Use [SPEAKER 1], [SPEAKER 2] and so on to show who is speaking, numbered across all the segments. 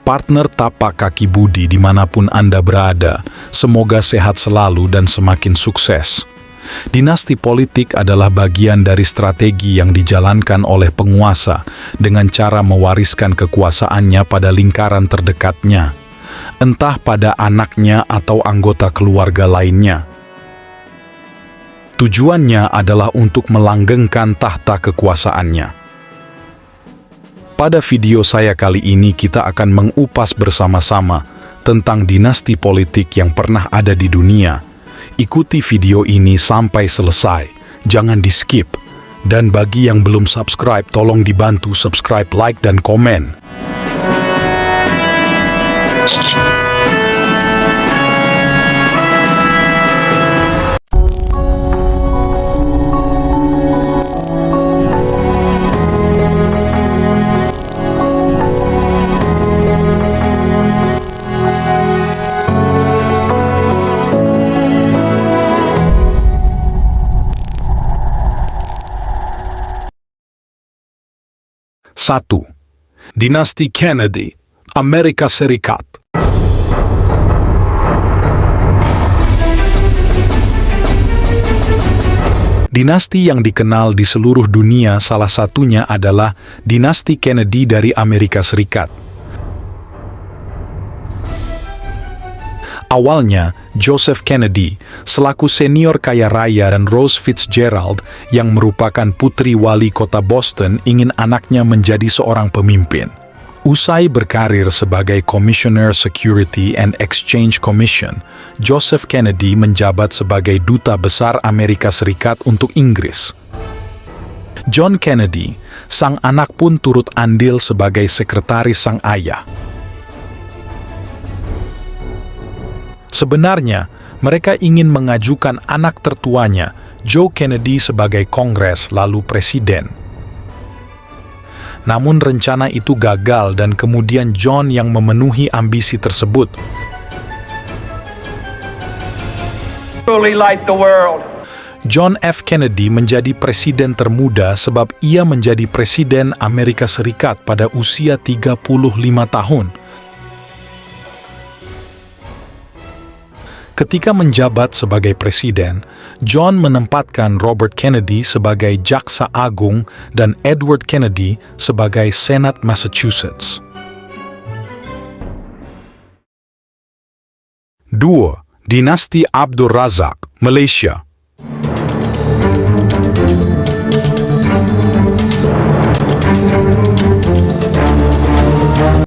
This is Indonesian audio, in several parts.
[SPEAKER 1] Partner tapak kaki budi dimanapun Anda berada, semoga sehat selalu dan semakin sukses. Dinasti politik adalah bagian dari strategi yang dijalankan oleh penguasa dengan cara mewariskan kekuasaannya pada lingkaran terdekatnya, entah pada anaknya atau anggota keluarga lainnya. Tujuannya adalah untuk melanggengkan tahta kekuasaannya. Pada video saya kali ini kita akan mengupas bersama-sama tentang dinasti politik yang pernah ada di dunia. Ikuti video ini sampai selesai, jangan di-skip. Dan bagi yang belum subscribe, tolong dibantu subscribe, like, dan komen. Satu. Dinasti Kennedy, Amerika Serikat. Dinasti yang dikenal di seluruh dunia salah satunya adalah dinasti Kennedy dari Amerika Serikat. Awalnya, Joseph Kennedy, selaku senior kaya raya, dan Rose Fitzgerald yang merupakan putri wali kota Boston ingin anaknya menjadi seorang pemimpin. Usai berkarir sebagai Commissioner Security and Exchange Commission, Joseph Kennedy menjabat sebagai Duta Besar Amerika Serikat untuk Inggris. John Kennedy, sang anak pun turut andil sebagai sekretaris sang ayah. Sebenarnya, mereka ingin mengajukan anak tertuanya, Joe Kennedy, sebagai Kongres lalu presiden. Namun rencana itu gagal dan kemudian John yang memenuhi ambisi tersebut. John F. Kennedy menjadi presiden termuda sebab ia menjadi presiden Amerika Serikat pada usia 35 tahun. Ketika menjabat sebagai presiden, John menempatkan Robert Kennedy sebagai Jaksa Agung dan Edward Kennedy sebagai Senat Massachusetts. 2. Dinasti Abdul Razak, Malaysia.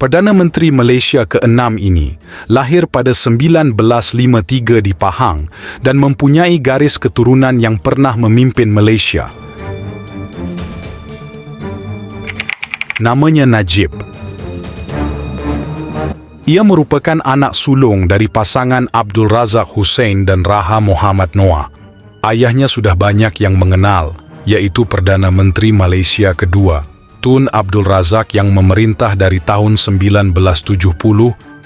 [SPEAKER 1] Perdana Menteri Malaysia ke-6 ini lahir pada 1953 di Pahang dan mempunyai garis keturunan yang pernah memimpin Malaysia. Namanya Najib. Ia merupakan anak sulung dari pasangan Abdul Razak Hussein dan Raha Muhammad Noah. Ayahnya sudah banyak yang mengenal, yaitu Perdana Menteri Malaysia kedua, Tun Abdul Razak yang memerintah dari tahun 1970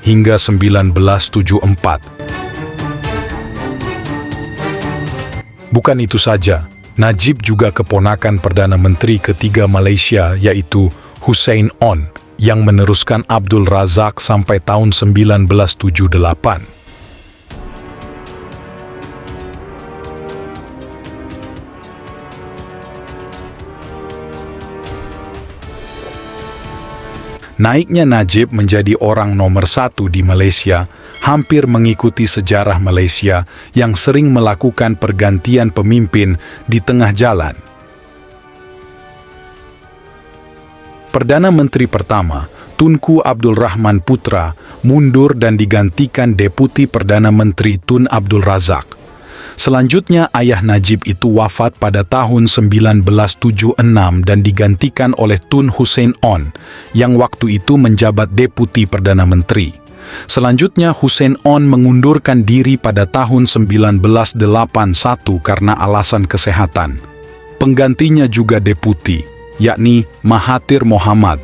[SPEAKER 1] hingga 1974. Bukan itu saja, Najib juga keponakan Perdana Menteri ketiga Malaysia yaitu Hussein On yang meneruskan Abdul Razak sampai tahun 1978. Naiknya Najib menjadi orang nomor 1 di Malaysia hampir mengikuti sejarah Malaysia yang sering melakukan pergantian pemimpin di tengah jalan. Perdana Menteri pertama, Tunku Abdul Rahman Putra, mundur dan digantikan Deputi Perdana Menteri Tun Abdul Razak. Selanjutnya, ayah Najib itu wafat pada tahun 1976 dan digantikan oleh Tun Hussein On, yang waktu itu menjabat Deputi Perdana Menteri. Selanjutnya, Hussein On mengundurkan diri pada tahun 1981 karena alasan kesehatan. Penggantinya juga Deputi, yakni Mahathir Mohamad,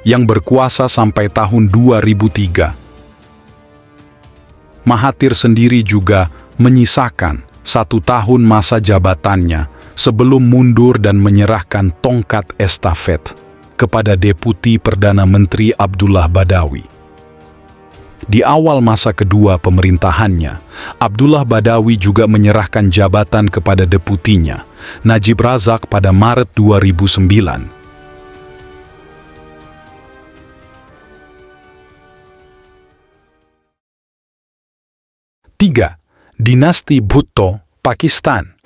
[SPEAKER 1] yang berkuasa sampai tahun 2003. Mahathir sendiri juga menyisakan 1 tahun masa jabatannya sebelum mundur dan menyerahkan tongkat estafet kepada Deputi Perdana Menteri Abdullah Badawi. Di awal masa kedua pemerintahannya, Abdullah Badawi juga menyerahkan jabatan kepada deputinya, Najib Razak, pada Maret 2009. 3. Dinasti Bhutto, Pakistan.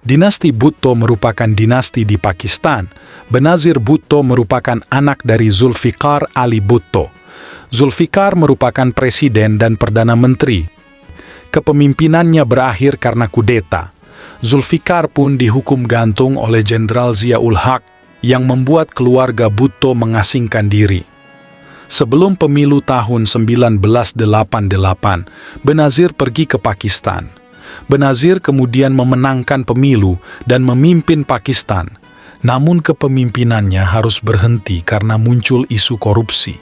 [SPEAKER 1] Dinasti Bhutto merupakan dinasti di Pakistan. Benazir Bhutto merupakan anak dari Zulfikar Ali Bhutto. Zulfikar merupakan presiden dan perdana menteri. Kepemimpinannya berakhir karena kudeta. Zulfikar pun dihukum gantung oleh Jenderal Zia-ul Haq yang membuat keluarga Bhutto mengasingkan diri. Sebelum pemilu tahun 1988, Benazir pergi ke Pakistan. Benazir kemudian memenangkan pemilu dan memimpin Pakistan. Namun kepemimpinannya harus berhenti karena muncul isu korupsi.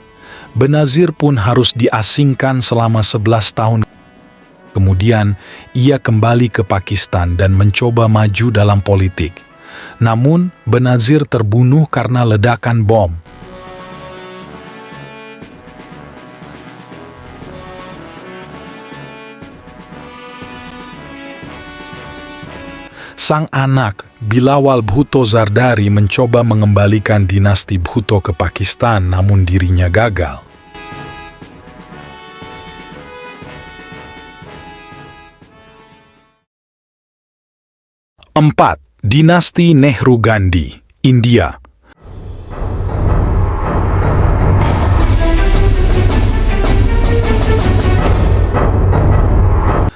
[SPEAKER 1] Benazir pun harus diasingkan selama 11 tahun. Kemudian, ia kembali ke Pakistan dan mencoba maju dalam politik. Namun, Benazir terbunuh karena ledakan bom. Sang anak, Bilawal Bhutto Zardari, mencoba mengembalikan dinasti Bhutto ke Pakistan, namun dirinya gagal. 4. Dinasti Nehru-Gandhi, India.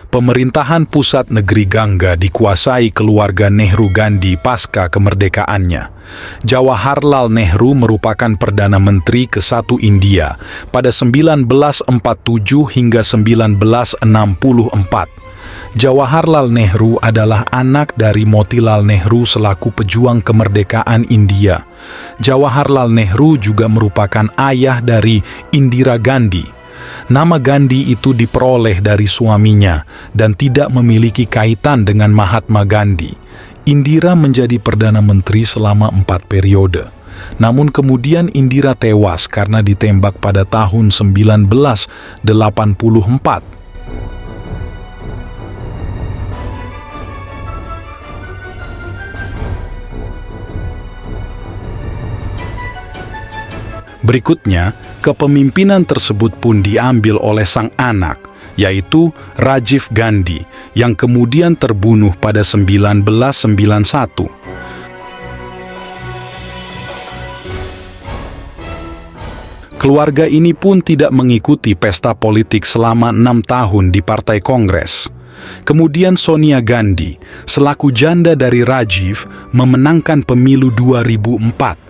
[SPEAKER 1] Pemerintahan pusat negeri Ganga dikuasai keluarga Nehru-Gandhi pasca kemerdekaannya. Jawaharlal Nehru merupakan Perdana Menteri ke-1 India pada 1947 hingga 1964. Jawaharlal Nehru adalah anak dari Motilal Nehru selaku pejuang kemerdekaan India. Jawaharlal Nehru juga merupakan ayah dari Indira Gandhi. Nama Gandhi itu diperoleh dari suaminya dan tidak memiliki kaitan dengan Mahatma Gandhi. Indira menjadi Perdana Menteri selama 4 periode. Namun kemudian Indira tewas karena ditembak pada tahun 1984. Berikutnya, kepemimpinan tersebut pun diambil oleh sang anak, yaitu Rajiv Gandhi, yang kemudian terbunuh pada 1991. Keluarga ini pun tidak mengikuti pesta politik selama 6 tahun di Partai Kongres. Kemudian Sonia Gandhi, selaku janda dari Rajiv, memenangkan pemilu 2004.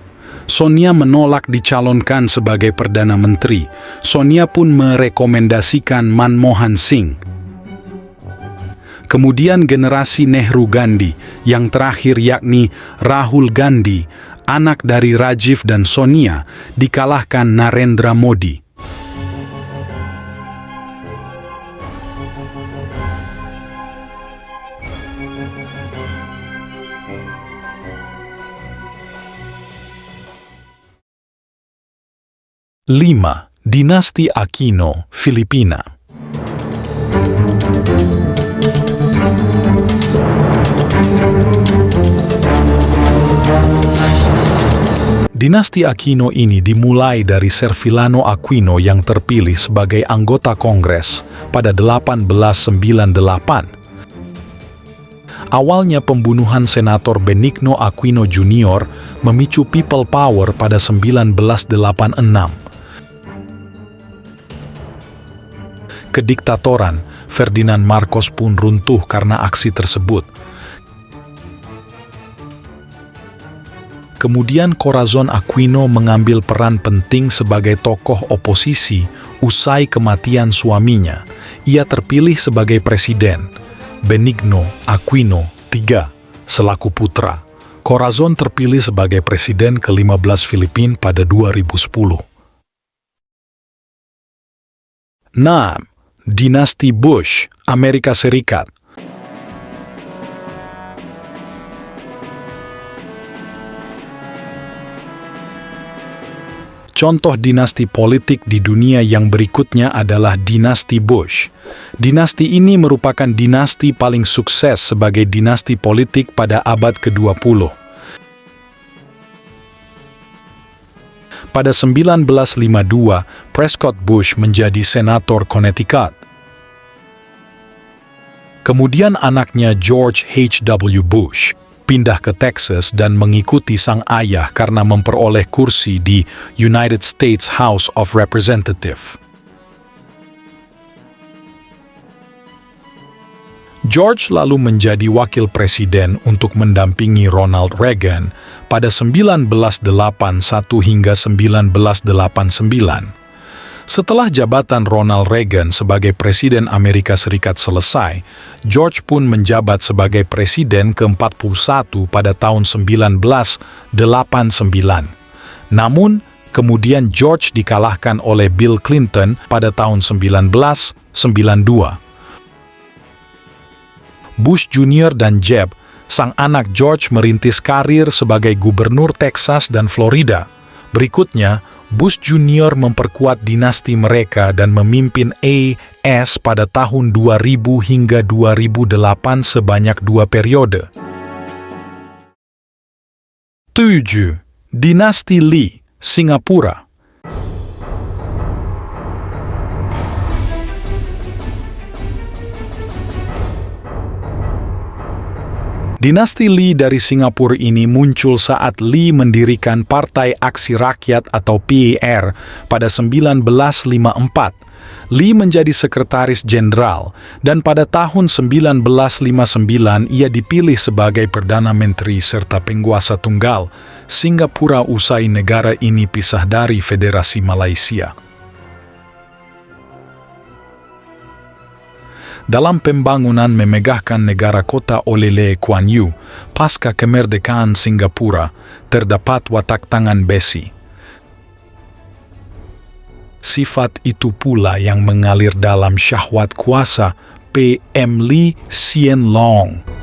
[SPEAKER 1] Sonia menolak dicalonkan sebagai Perdana Menteri. Sonia pun merekomendasikan Manmohan Singh. Kemudian generasi Nehru-Gandhi yang terakhir, yakni Rahul Gandhi, anak dari Rajiv dan Sonia, dikalahkan Narendra Modi. Lima. Dinasti Aquino, Filipina. Dinasti Aquino ini dimulai dari Servilano Aquino yang terpilih sebagai anggota Kongres pada 1898. Awalnya pembunuhan Senator Benigno Aquino Jr. memicu people power pada 1986. Kediktatoran Ferdinand Marcos pun runtuh karena aksi tersebut. Kemudian Corazon Aquino mengambil peran penting sebagai tokoh oposisi usai kematian suaminya. Ia terpilih sebagai presiden. Benigno Aquino III selaku putra. Corazon terpilih sebagai presiden ke-15 Filipina pada 2010. 6. Dinasti Bush, Amerika Serikat. Contoh dinasti politik di dunia yang berikutnya adalah dinasti Bush. Dinasti ini merupakan dinasti paling sukses sebagai dinasti politik pada abad ke-20. Pada 1952, Prescott Bush menjadi senator Connecticut. Kemudian anaknya George H.W. Bush pindah ke Texas dan mengikuti sang ayah karena memperoleh kursi di United States House of Representatives. George lalu menjadi wakil presiden untuk mendampingi Ronald Reagan pada 1981 hingga 1989. Setelah jabatan Ronald Reagan sebagai Presiden Amerika Serikat selesai, George pun menjabat sebagai Presiden ke-41 pada tahun 1989. Namun, kemudian George dikalahkan oleh Bill Clinton pada tahun 1992. Bush Jr. dan Jeb, sang anak George, merintis karir sebagai gubernur Texas dan Florida. Berikutnya, Bush Jr. memperkuat dinasti mereka dan memimpin AS pada tahun 2000 hingga 2008 sebanyak 2 periode. 7. Dinasti Lee, Singapura. Dinasti Lee dari Singapura ini muncul saat Lee mendirikan Partai Aksi Rakyat atau PAR pada 1954. Lee menjadi sekretaris jenderal dan pada tahun 1959 ia dipilih sebagai Perdana Menteri serta penguasa tunggal Singapura usai negara ini pisah dari Federasi Malaysia. Dalam pembangunan memegahkan negara kota oleh Lee Kuan Yew, pasca kemerdekaan Singapura, terdapat watak tangan besi. Sifat itu pula yang mengalir dalam syahwat kuasa PM Lee Hsien Loong.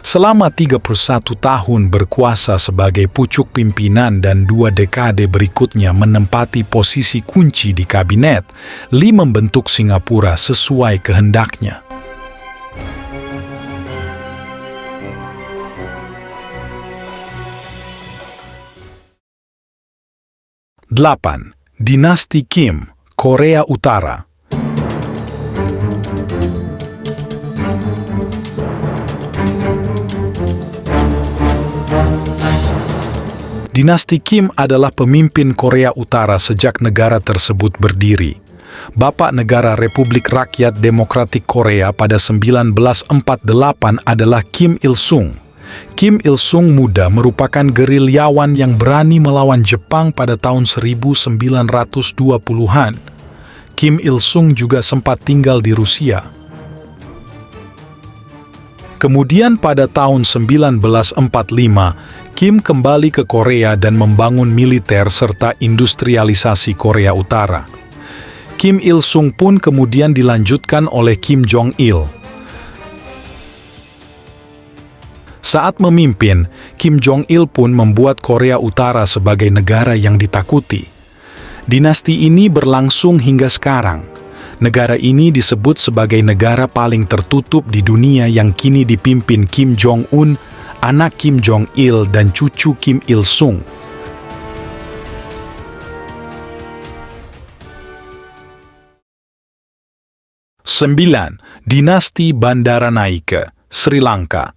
[SPEAKER 1] Selama 31 tahun berkuasa sebagai pucuk pimpinan dan 2 dekade berikutnya menempati posisi kunci di kabinet, Lee membentuk Singapura sesuai kehendaknya. 8. Dinasti Kim, Korea Utara. Dinasti Kim adalah pemimpin Korea Utara sejak negara tersebut berdiri. Bapak negara Republik Rakyat Demokratik Korea pada 1948 adalah Kim Il-sung. Kim Il-sung muda merupakan gerilyawan yang berani melawan Jepang pada tahun 1920-an. Kim Il-sung juga sempat tinggal di Rusia. Kemudian pada tahun 1945, Kim kembali ke Korea dan membangun militer serta industrialisasi Korea Utara. Kim Il-sung pun kemudian dilanjutkan oleh Kim Jong-il. Saat memimpin, Kim Jong-il pun membuat Korea Utara sebagai negara yang ditakuti. Dinasti ini berlangsung hingga sekarang. Negara ini disebut sebagai negara paling tertutup di dunia yang kini dipimpin Kim Jong-un, anak Kim Jong-il dan cucu Kim Il-sung. Sembilan, Dinasti Bandaranaike, Sri Lanka.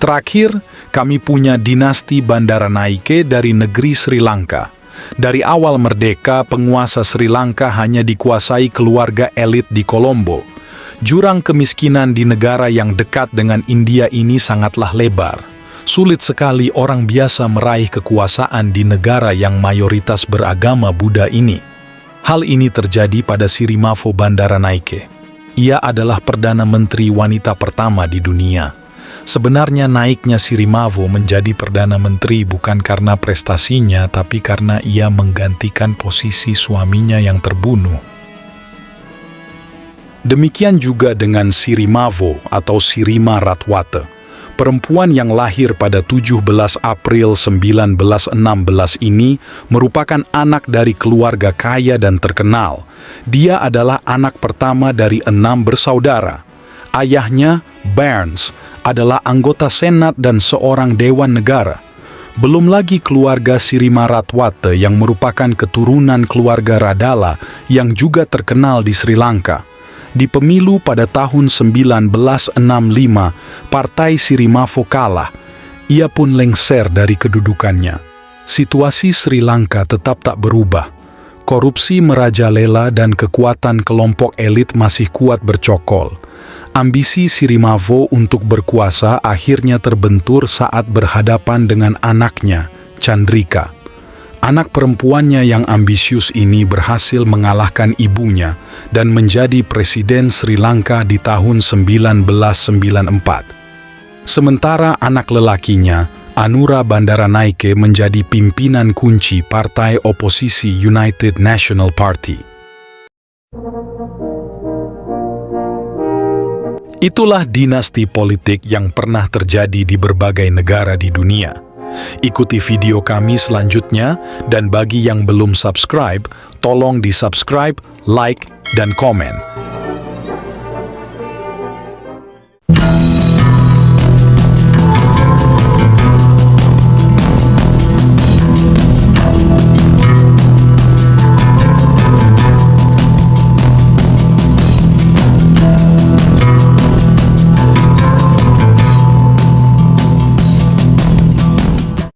[SPEAKER 1] Terakhir, kami punya dinasti Bandaranaike dari negeri Sri Lanka. Dari awal merdeka, penguasa Sri Lanka hanya dikuasai keluarga elit di Colombo. Jurang kemiskinan di negara yang dekat dengan India ini sangatlah lebar. Sulit sekali orang biasa meraih kekuasaan di negara yang mayoritas beragama Buddha ini. Hal ini terjadi pada Sirimavo Bandaranaike. Ia adalah Perdana Menteri wanita pertama di dunia. Sebenarnya naiknya Sirimavo menjadi Perdana Menteri bukan karena prestasinya, tapi karena ia menggantikan posisi suaminya yang terbunuh. Demikian juga dengan Sirimavo atau Sirima Ratwate, perempuan yang lahir pada 17 April 1916 ini merupakan anak dari keluarga kaya dan terkenal. Dia adalah anak pertama dari 6 bersaudara. Ayahnya, Barnes, adalah anggota Senat dan seorang Dewan Negara. Belum lagi keluarga Sirima Ratwate yang merupakan keturunan keluarga Radala yang juga terkenal di Sri Lanka. Di pemilu pada tahun 1965, Partai Sirimavo kalah. Ia pun lengser dari kedudukannya. Situasi Sri Lanka tetap tak berubah. Korupsi merajalela dan kekuatan kelompok elit masih kuat bercokol. Ambisi Sirimavo untuk berkuasa akhirnya terbentur saat berhadapan dengan anaknya, Chandrika. Anak perempuannya yang ambisius ini berhasil mengalahkan ibunya dan menjadi Presiden Sri Lanka di tahun 1994. Sementara anak lelakinya, Anura Bandaranaike, menjadi pimpinan kunci partai oposisi United National Party. Itulah dinasti politik yang pernah terjadi di berbagai negara di dunia. Ikuti video kami selanjutnya, dan bagi yang belum subscribe, tolong di-subscribe, like, dan komen.